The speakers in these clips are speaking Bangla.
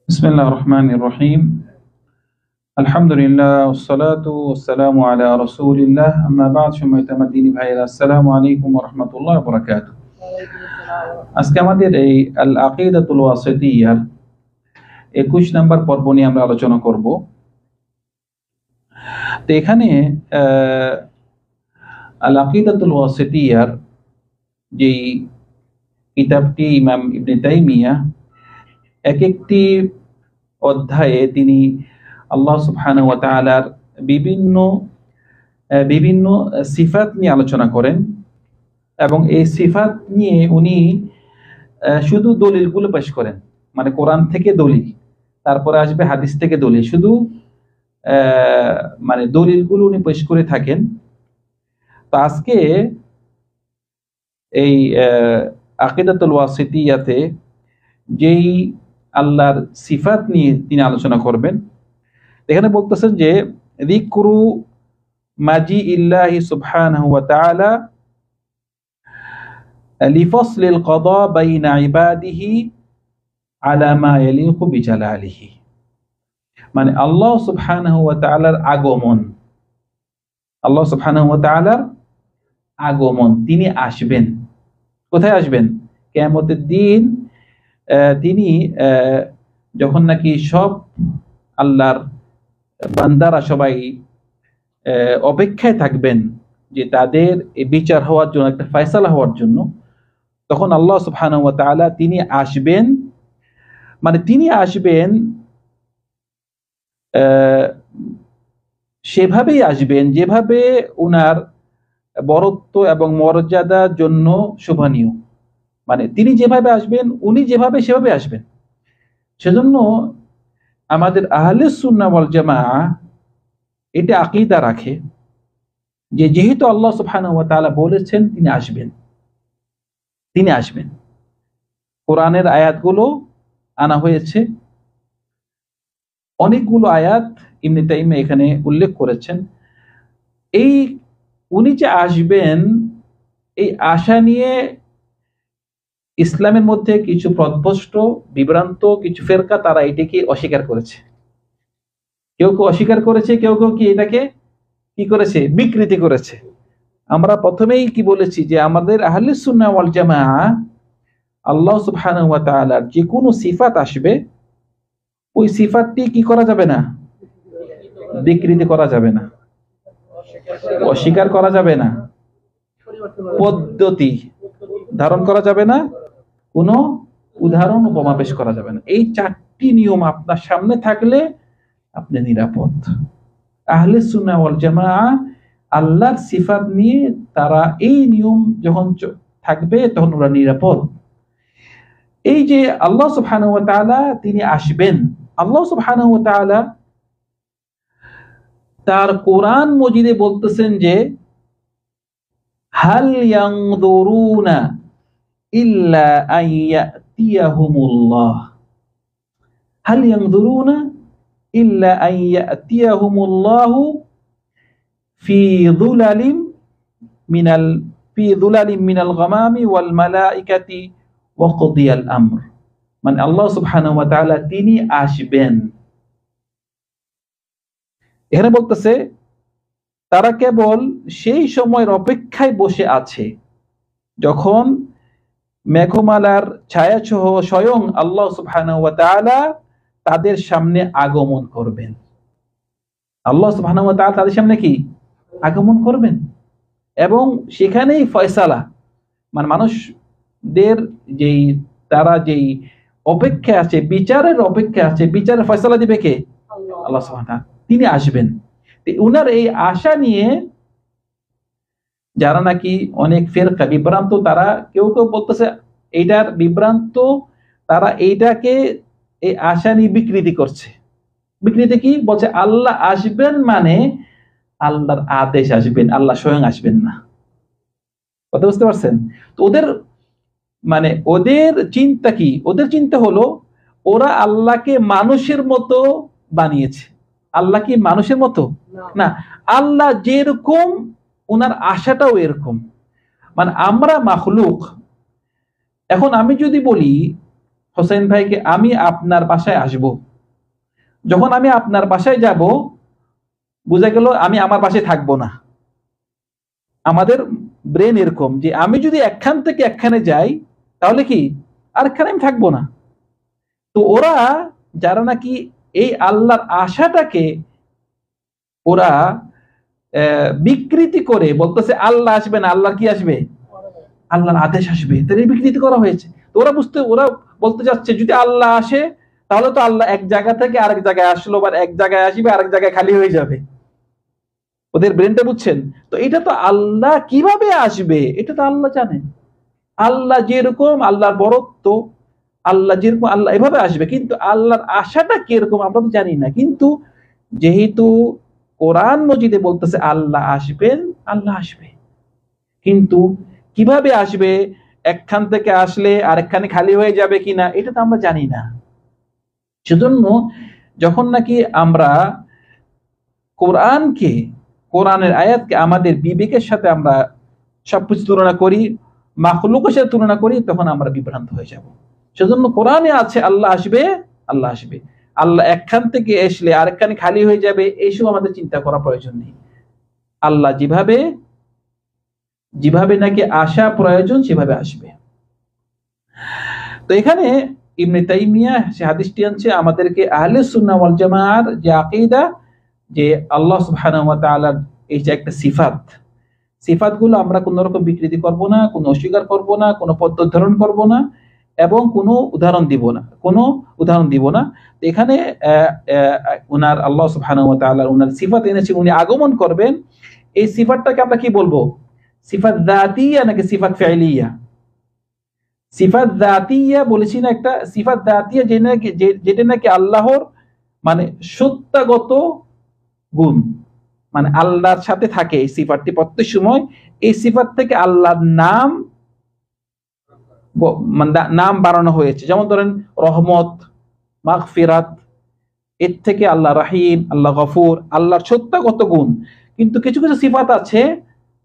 বিসমিল্লাহির রহমানির রহিম। আলহামদুলিল্লাহ ওয়াসসালাতু ওয়াসসালামু আলা রাসূলিল্লাহ আম্মা বা'দ। সম্মানিত আমার দ্বীনী ভাইয়েরা, আসসালামু আলাইকুম ওয়া রাহমাতুল্লাহি ওয়া বারাকাতুহু। আজকে আমাদের এই আল আকিদাতুল ওয়াসিতিয়্যার 21 নম্বর পর্ব নিয়ে আমরা আলোচনা করব। তো এখানে আল আকিদাতুল ওয়াসিতিয়্যার যেই কিতাবটি ইমাম ইবনে তাইমিয়াহ এক একটি অধ্যায়ে তিনি আল্লাহ সুবহানাহু ওয়া তাআলার বিভিন্ন বিভিন্ন সিফাত নিয়ে আলোচনা করেন এবং এই সিফাত নিয়ে উনি শুধু দলিলগুলো পেশ করেন, মানে কোরআন থেকে দলিল, তারপরে আসবে হাদিস থেকে দলিল, শুধু মানে দলিলগুলো উনি পেশ করে থাকেন। তো আজকে এই আকিদাতুল ওয়াসিতিয়্যাতে যেই আল্লাহর সিফাত নিয়ে তিনি আলোচনা করবেন, এখানে বলতেছেন যে যিকরু মাজি ইল্লাহি সুবহানাহু ওয়া তাআলা লিফসলিল কদা বাইনা ইবাদিহি আলা মা ইয়ালিকু বিজালালিহি, মানে আল্লাহ সুবহানাহু ওয়া তাআলার আগমন, আল্লাহ সুবহানাহু ওয়া তাআলার আগমন, তিনি আসবেন। কোথায় আসবেন? কিয়ামতের দিন তিনি যখন নাকি সব আল্লাহর বান্দারা সবাই অপেক্ষায় থাকবেন যে তাদের বিচার হওয়ার জন্য, একটা ফয়সালা হওয়ার জন্য, তখন আল্লাহ সুবহানাহু ওয়া তাআলা তিনি আসবেন। মানে তিনি আসবেন সেভাবেই আসবেন যেভাবে উনার বরত্ব এবং মর্যাদার জন্য শোভনীয়, মানে তিনি যেভাবে আসবেন উনি যেভাবে সেভাবে আসবেন। সেজন্য আমাদের আহলে সুন্নাহ ওয়াল জামাআহ এটা আকীদা রাখে যে যেহেতু আল্লাহ সুবহানাহু ওয়া তাআলা বলেছেন তিনি আসবেন, তিনি আসবেন। কোরআনের আয়াতগুলো আনা হয়েছে, অনেকগুলো আয়াত ইবনে তাইমিয়া এখানে উল্লেখ করেছেন। এই উনি যে আসবেন, এই আশা নিয়ে ইসলামের মধ্যে কিছু পথভ্রষ্ট বিভ্রান্ত কিছু ফেরকা তারা এটাকে অস্বীকার করেছে। কেউ কেউ অস্বীকার করেছে, কেউ কেউ কি এটাকে কি করেছে? বিকৃতি করেছে। আমরা প্রথমেই কি বলেছি যে আমাদের আহলে সুন্নাহ ওয়াল জামাআহ আল্লাহ সুবহানাহু ওয়া তাআলার যে কোনো সিফাত আসবে, ওই সিফাতটি কি করা যাবে না? বিকৃতি করা যাবে না, অস্বীকার করা যাবে না, পদ্ধতি ধারণ করা যাবে না, কোনো উদাহরণ উপমা পেশ করা যাবে না। এই চারটি নিয়ম আপনার সামনে থাকলে আপনি নিরাপদ। আহলে সুন্নাহ ওয়াল জামাআহ আল্লাহর সিফাত নিয়ে তারা এই নিয়ম যখন থাকবে তখন ওরা নিরাপদ। এই যে আল্লাহ সুবহানাহু ওয়া তাআলা তিনি আসবেন, আল্লাহ সুবহানাহু ওয়া তাআলা তার কোরআন মজিদে বলতেছেন যে হাল ইয়ানজুরুনা ইল্লা আন ইয়াতিয়াহুমুল্লাহ, হাল ইয়ানজুরুনা ইল্লা আন ইয়াতিয়াহুমুল্লাহু ফি যুলালিম মিনাল গামামি ওয়াল মালাইকাতি ওয়া কুদিয়াল আমর, মানে আল্লাহ সুবহানাহু ওয়া তাআলা তিনি আসবেন। এখানে বলতেছে তারা কেবল সেই সময়ের অপেক্ষায় বসে আছে যখন মেঘমালার ছায়াসহ স্বয়ং আল্লাহ সুবহানাহু ওয়া তাআলা তাদের সামনে আগমন করবেন। আল্লাহ সুবহানাহু ওয়া তাআলা তাদের সামনে কি আগমন করবেন এবং সেখানেই ফয়সালা, মানে মানুষদের যেই তারা যেই অপেক্ষা আছে, বিচারের অপেক্ষা আছে, বিচারের ফয়সালা দিবে কে? আল্লাহ সুবহানাহু ওয়া তাআলা, তিনি আসবেন। উনার এই আশা নিয়ে যারা নাকি অনেক ফেরকা বিভ্রান্ত, তারা কেউ কেউ বলতেছে এইটার বিভ্রান্ত, তারা এইটাকে এই আশা নিয়ে বিকৃতি করছে। বিকৃতি কি বলছে? আল্লাহ আসবেন মানে আল্লাহর আদেশ আসবেন, আল্লাহ স্বয়ং আসবেন না। কথা বুঝতে পারছেন? তো ওদের মানে ওদের চিন্তা কি? ওদের চিন্তা হলো ওরা আল্লাহকে মানুষের মতো বানিয়েছে। আল্লাহ কি মানুষের মতো না, আল্লাহ যেরকম ওনার আশাটাও এরকম। মানে আমরা মাখলুক। এখন আমি যদি বলি হোসেন ভাইকে আমি আপনার বাসায় আসব। যখন আমি আপনার বাসায় যাব, বোঝা গেল আমি আমার বাসায় থাকবো না। আমাদের ব্রেন এরকম যে আমি যদি একখান থেকে একখানে যাই তাহলে কি আরেকখানে আমি থাকবো না। তো ওরা যারা নাকি এই আল্লাহর আশাটাকে ওরা বিকৃতি করে বলতেছে আল্লাহ আসবে না, আল্লাহর কি আসবে, আল্লাহর আদেশ আসবে, তাহলে বিকৃতি করা হয়েছে। তো ওরা বলতে যাচ্ছে যদি আল্লাহ আসে তাহলে তো আল্লাহ এক জায়গা থেকে আরেক জায়গায় আসলো, বা এক জায়গায় আসবে আরেক জায়গায় খালি হয়ে যাবে। ওদের ব্রেনটা বুঝছেন? তো এটা তো আল্লাহ কিভাবে আসবে এটা তো আল্লাহ জানেন। আল্লাহ যেরকম, আল্লাহর বরত্ব, আল্লাহ যেরকম আল্লাহ এভাবে আসবে, কিন্তু আল্লাহর আশাটা কিরকম আমরা তো জানি না। কিন্তু যেহেতু কোরআন মজিদে বলতেছে আল্লাহ আসবেন, আল্লাহ আসবে, কিন্তু কিভাবে আসবে, একখান থেকে আসলে আরেকখানে খালি হয়ে যাবে কিনা এটা তো আমরা জানি না। সেজন্য যখন নাকি আমরা কোরআনের আয়াতকে আমাদের বিবেকের সাথে আমরা সবকিছু তুলনা করি, মাখলুকের সাথে তুলনা করি, তখন আমরা বিভ্রান্ত হয়ে যাব। সেজন্য কোরআনে আছে আল্লাহ আসবে, আল্লাহ আসবে। আল্লাহ একখান থেকে আসলে আরেকখানে খালি হয়ে যাবে এইসব আমাদের চিন্তা করা প্রয়োজন নেই। আল্লাহ যেভাবে নাকি আসা প্রয়োজন সেভাবে আসবে। তো এখানে ইবনে তাইমিয়া সে হাদিসটি আনছে আমাদেরকে আহলে সুন্নাহ ওয়াল জামাআর যে আকীদা, যে আল্লাহ সুবহানাহু ওয়া তাআলার এই যে একটা সিফাতগুলো আমরা কোনো রকম বিকৃতি করব না, কোনো অস্বীকার করব না, কোনো পদ্ধতি ধারণ করব না, এবং কোনো উদাহরণ দিব না। এখানে উনার আল্লাহ সুবহানাহু ওয়া তাআলা উনার সিফাত এনেছে, উনি আগমন করবেন। এই সিফাতটাকে আমরা কি বলবো, সিফাত যাতিয়া নাকি সিফাত ফি'লিয়া? সিফাত যাতিয়া বলেছি না, একটা সিফাত যাতিয়া যেটা নাকি আল্লাহর মানে সত্তাগত গুণ, মানে আল্লাহর সাথে থাকে এই সিফাতটি প্রত্যেক সময়। এই সিফাত থেকে আল্লাহর নাম বানানো হয়েছে। যেমন ধরেন রহমত, মাগফিরাত, এর থেকে আল্লাহ রাহিম, আল্লাহ গফুর, আল্লাহর সত্তাগত গুণ। কিন্তু কিছু কিছু সিফাত আছে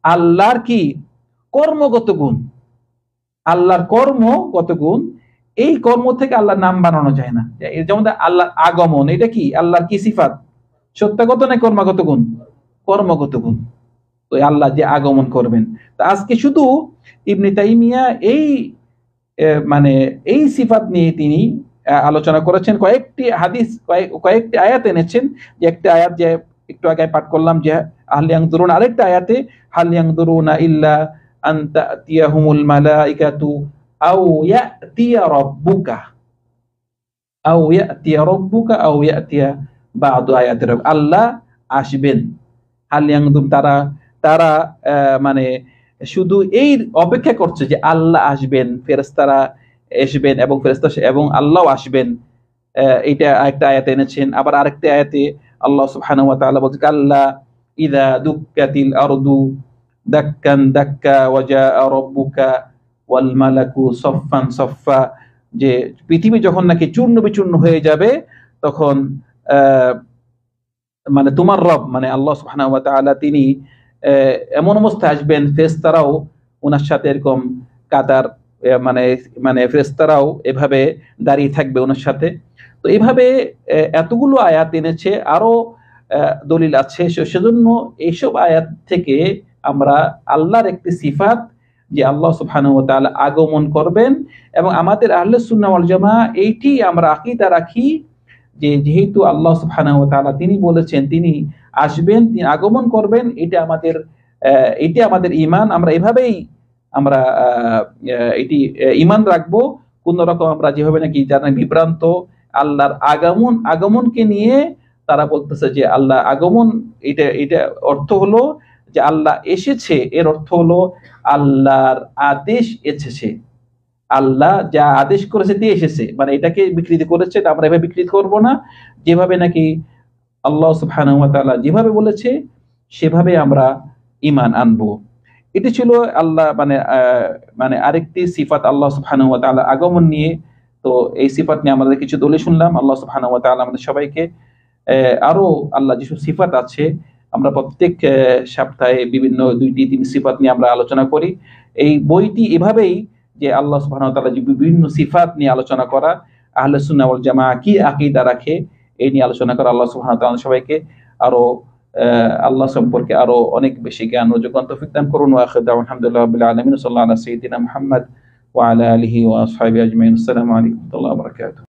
আল্লাহর কি কর্মগত গুণ, আল্লাহর কর্মগত গুণ, এই কর্ম থেকে আল্লাহর নাম বানানো যায় না। যেমন আল্লাহর আগমন, এটা কি আল্লাহর কি সিফাত, সত্তাগত না কর্মগত গুণ? কর্মগত গুণ। তো আল্লাহ যে আগমন করবেন। তো আজকে শুধু ইবনে তাইমিয়া মানে এই সিফাত নিয়ে তিনি আলোচনা করেছেন। কয়েকটি হাদিস, কয়েকটি আয়াত এনেছেন। যে একটা আয়াত যে একটু আগে পাঠ করলাম, যে হাল ইয়ানজুরুনা, আরেকটা আয়াতে হাল ইয়ানজুরুনা ইল্লা আন তাতিয়াহুমুল মালাইকাতু আও ইয়াতিয়া রাব্বুকা আও ইয়াতিয়া বা'দু আয়াতি রাব্বিক। আল্লাহ আসবেন, হাল ইয়ানজুর, তারা মানে শুধু এই অপেক্ষা করছে যে আল্লাহ আসবেন, ফেরেশতারা আসবেন এবং আল্লাহ আসবেন। এটা একটা আয়াতে এনেছেন। আবার আরেকটা আয়াতে আল্লাহ সুবহানাহু ওয়া তাআলা বলছেন আল্লাহ ইযা দুক্কাতিল আরদু দাক্কান দাক্কা ওয়া জাআ রাব্বুকা ওয়াল মালাকু সাফফান সাফফা, যে পৃথিবী যখন নাকি চূর্ণ বিচূর্ণ হয়ে যাবে তখন মানে তোমার রব মানে আল্লাহ সুবহানাহু ওয়া তাআলা তিনি এমন অবস্থায় আসবেন, ফেরেশতারাও ওনার সাথে এরকম কাতার মানে ফেরেশতারাও এভাবে দাঁড়িয়ে থাকবে ওনার সাথে। তো এইভাবে এতগুলো আয়াত এনেছে, আরো দলিল আছে। সেজন্য এইসব আয়াত থেকে আমরা আল্লাহর একটি সিফাত, যে আল্লাহ সুবহানাহু ওয়া তাআলা আগমন করবেন, এবং আমাদের আহলে সুন্নাহ ওয়াল জামাআহ এইটি আমরা আকীদা রাখি যে যেহেতু আল্লাহ সুবহানাহু ওয়া তাআলা তিনি বলেছেন তিনি আসবেন, তিনি আগমন করবেন, এটা আমাদের ঈমান। আমরা এভাবেই আমরা এটি ঈমান রাখবো। কোন রকম আমরা যেভাবে নাকি যারা বিভ্রান্ত আল্লাহর আগমনকে নিয়ে তারা বলতেছে যে আল্লাহ আগমন, এটা অর্থ হলো যে আল্লাহ এসেছে, এর অর্থ হলো আল্লাহর আদেশ এসেছে, আল্লাহ যা আদেশ করেছে দিয়ে এসেছে, মানে এটাকে বিকৃতি করেছে। আমরা এভাবে বিকৃতি করব না, যেভাবে নাকি আল্লাহ সুবহানাহু ওয়া তাআলা যেভাবে বলেছে সেভাবে আমরা ঈমান আনবো। এটি ছিল আল্লাহ মানে আরেকটি সিফাত আল্লাহ সুবহানাহু ওয়া তাআলা আগমন নিয়ে। তো এই সিফাত নিয়ে আমাদের কিছু দলিল শুনলাম। আল্লাহ সুবহানাহু ওয়া তাআলা আমাদের সবাইকে আরো আল্লাহ যেসব সিফাত আছে, আমরা প্রত্যেক সপ্তাহে বিভিন্ন 2-3 সিফাত নিয়ে আমরা আলোচনা করি। এই বইটি এভাবেই যে আল্লাহ সুবহানাহু ওয়া তাআলা যে বিভিন্ন সিফাত নিয়ে আলোচনা করা, আহলে সুন্নাহ ওয়াল জামাআহ কি আকীদা রাখে এই নিয়ে আলোচনা করা। আল্লাহ সুবহানাহু ওয়া তাআলা সবাইকে আরো আল্লাহ সম্পর্কে আরো অনেক বেশি জ্ঞান ও যোগ্যতা তৌফিক দান করুন। ওয়া আখিরু দাওয়ানা আলহামদুলিল্লাহি রাব্বিল আলামিন। সাল্লাল্লাহু আলা সাইয়্যিদিনা মুহাম্মদ ওয়া আলা আলিহি ওয়া আসহাবিহি আজমাইন। আসসালামু আলাইকুম ওয়া রাহমাতুল্লাহি ওয়া বারাকাতুহু।